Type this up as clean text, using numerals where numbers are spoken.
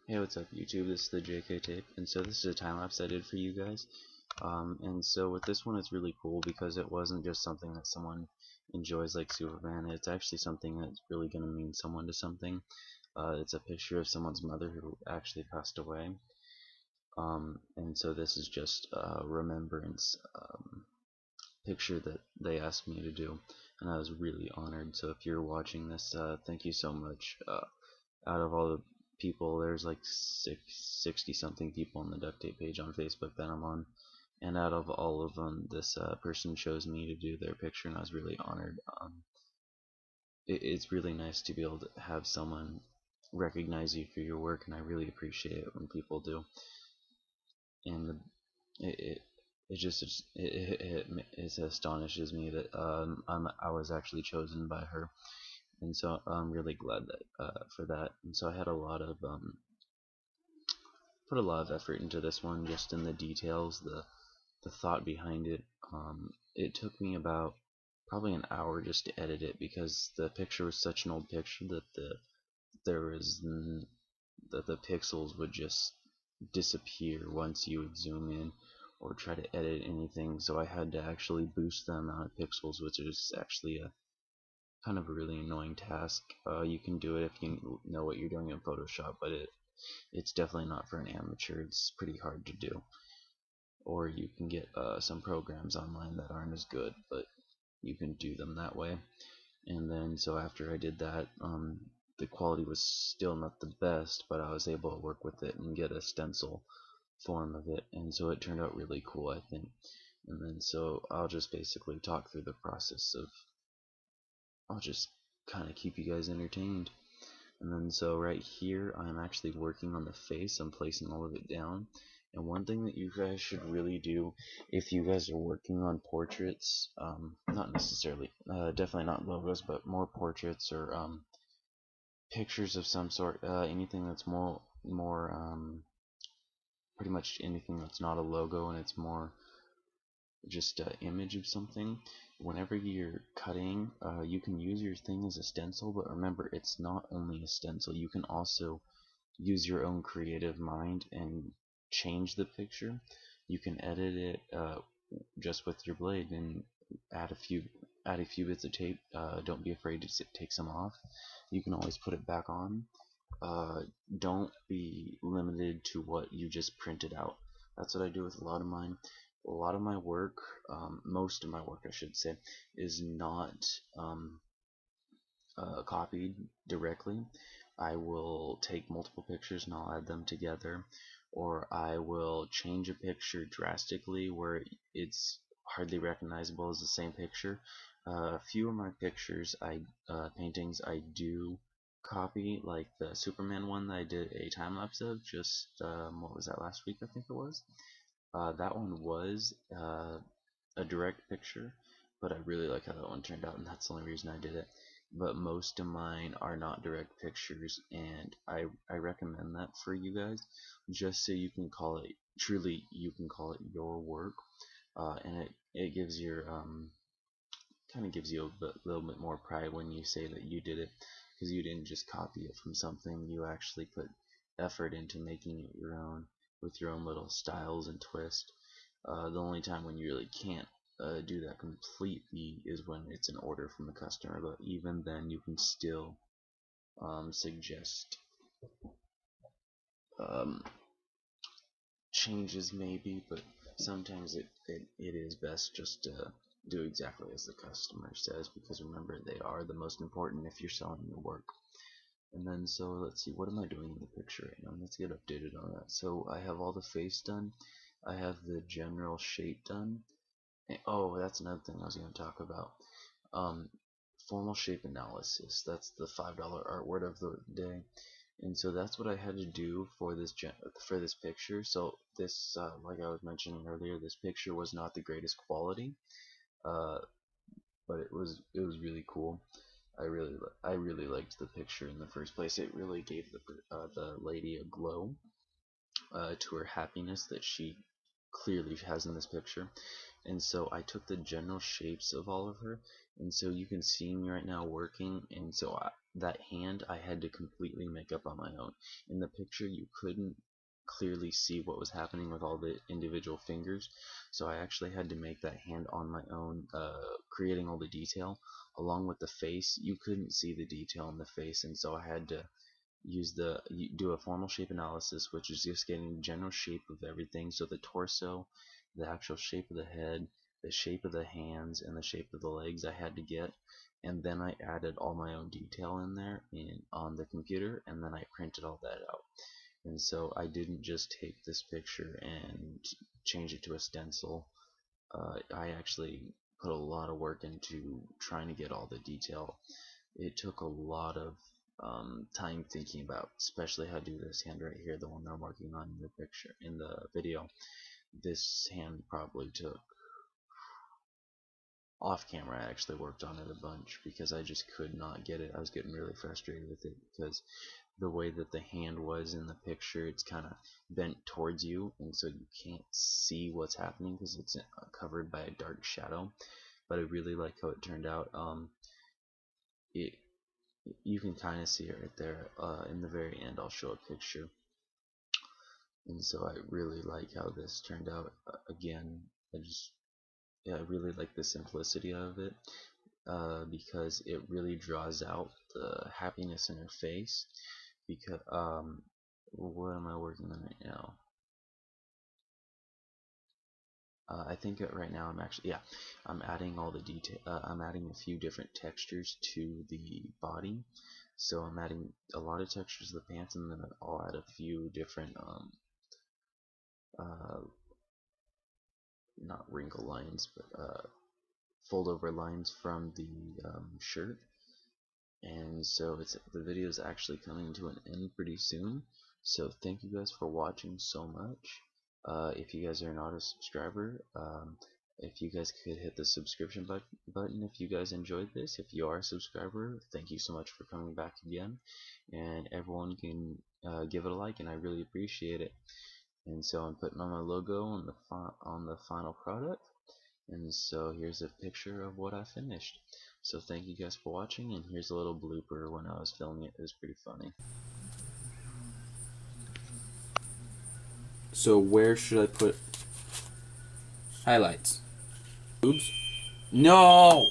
Hey, what's up YouTube? This is the JK tape, and so this is a time lapse I did for you guys. And so with this one, it's really cool because it wasn't just something that someone enjoys like Superman. It's actually something that's really going to mean someone to something. It's a picture of someone's mother who actually passed away. And so this is just a remembrance picture that they asked me to do, and I was really honored. So if you're watching this, thank you so much. Out of all the people, there's like 60 something people on the duct tape page on Facebook that I'm on, and out of all of them, this person chose me to do their picture, and I was really honored. It's really nice to be able to have someone recognize you for your work, and I really appreciate it when people do. And it it, it just it astonishes me that I was actually chosen by her, and so I'm really glad that for that. And so I had a lot of put a lot of effort into this one, just in the details, the thought behind it. It took me about probably an hour just to edit it because the picture was such an old picture that there was that the pixels would just disappear once you would zoom in or try to edit anything. So I had to actually boost the amount of pixels, which is actually a kind of a really annoying task. You can do it if you know what you're doing in Photoshop, but it's definitely not for an amateur. It's pretty hard to do. Or you can get some programs online that aren't as good, but you can do them that way. And then so after I did that, the quality was still not the best, but I was able to work with it and get a stencil form of it, and so it turned out really cool, I think. And then so I'll just basically talk through the process of, I'll just kind of keep you guys entertained. And then so right here, I'm actually working on the face. I'm placing all of it down. And one thing that you guys should really do if you guys are working on portraits, not necessarily, definitely not logos, but more portraits or pictures of some sort, anything that's more, pretty much anything that's not a logo and it's more just an image of something. Whenever you're cutting, you can use your thing as a stencil, but remember, it's not only a stencil. You can also use your own creative mind and change the picture. You can edit it just with your blade and add a few bits of tape. Don't be afraid to take some off. You can always put it back on. uh, don't be limited to what you just printed out. That's what I do with a lot of mine. A lot of my work, most of my work I should say, is not copied directly. I will take multiple pictures and I'll add them together, or I will change a picture drastically where it's hardly recognizable as the same picture. A few of my pictures, paintings, I do copy, like the Superman one that I did a time lapse of. Just what was that, last week? I think it was. That one was a direct picture, but I really like how that one turned out, and that's the only reason I did it. But most of mine are not direct pictures, and I recommend that for you guys, just so you can call it, truly you can call it your work, and it gives your kind of gives you a little bit more pride when you say that you did it, because you didn't just copy it from something. You actually put effort into making it your own with your own little styles and twist. The only time when you really can't do that completely is when it's an order from the customer, but even then you can still suggest um, changes maybe, but sometimes it is best just to do exactly as the customer says, because remember, they are the most important if you're selling your work. And then so let's see, what am I doing in the picture right now? Let's get updated on that. So I have all the face done, I have the general shape done. Oh, that's another thing I was going to talk about. Um, Formal shape analysis. That's the $5 art word of the day. And so that's what I had to do for this picture. So this, like I was mentioning earlier, this picture was not the greatest quality, uh, but it was really cool. I really liked the picture in the first place. It really gave the lady a glow to her happiness that she clearly has in this picture. And so I took the general shapes of all of her, and so you can see me right now working, and so that hand I had to completely make up on my own. In the picture you couldn't clearly see what was happening with all the individual fingers, so I actually had to make that hand on my own, creating all the detail. Along with the face, you couldn't see the detail in the face, and so I had to do a formal shape analysis, which is just getting the general shape of everything. So the torso, the actual shape of the head, the shape of the hands, and the shape of the legs I had to get, and then I added all my own detail in there on the computer, and then I printed all that out. And so I didn't just take this picture and change it to a stencil. I actually put a lot of work into trying to get all the detail. It took a lot of time thinking about, especially how to do this hand right here, the one that I'm working on in the picture, in the video. This hand probably took, off camera I actually worked on it a bunch because I just could not get it. I was getting really frustrated with it because the way that the hand was in the picture, it's kind of bent towards you, and so you can't see what's happening because it's covered by a dark shadow. But I really like how it turned out. It You can kind of see it right there. In the very end I'll show a picture, and so I really like how this turned out. Again, I really like the simplicity of it, because it really draws out the happiness in her face. Because what am I working on right now? I think right now I'm actually, yeah, I'm adding all the detail. I'm adding a few different textures to the body. So I'm adding a lot of textures to the pants, and then I'll add a few different uh, not wrinkle lines, but fold over lines from the shirt. And so the video is actually coming to an end pretty soon. So thank you guys for watching so much. If you guys are not a subscriber, if you guys could hit the subscription button if you guys enjoyed this. If you are a subscriber, thank you so much for coming back again. And everyone can give it a like, and I really appreciate it. And so I'm putting on my logo on the final product. And so here's a picture of what I finished. So thank you guys for watching, and here's a little blooper when I was filming it. It was pretty funny. So where should I put highlights? Oops. No!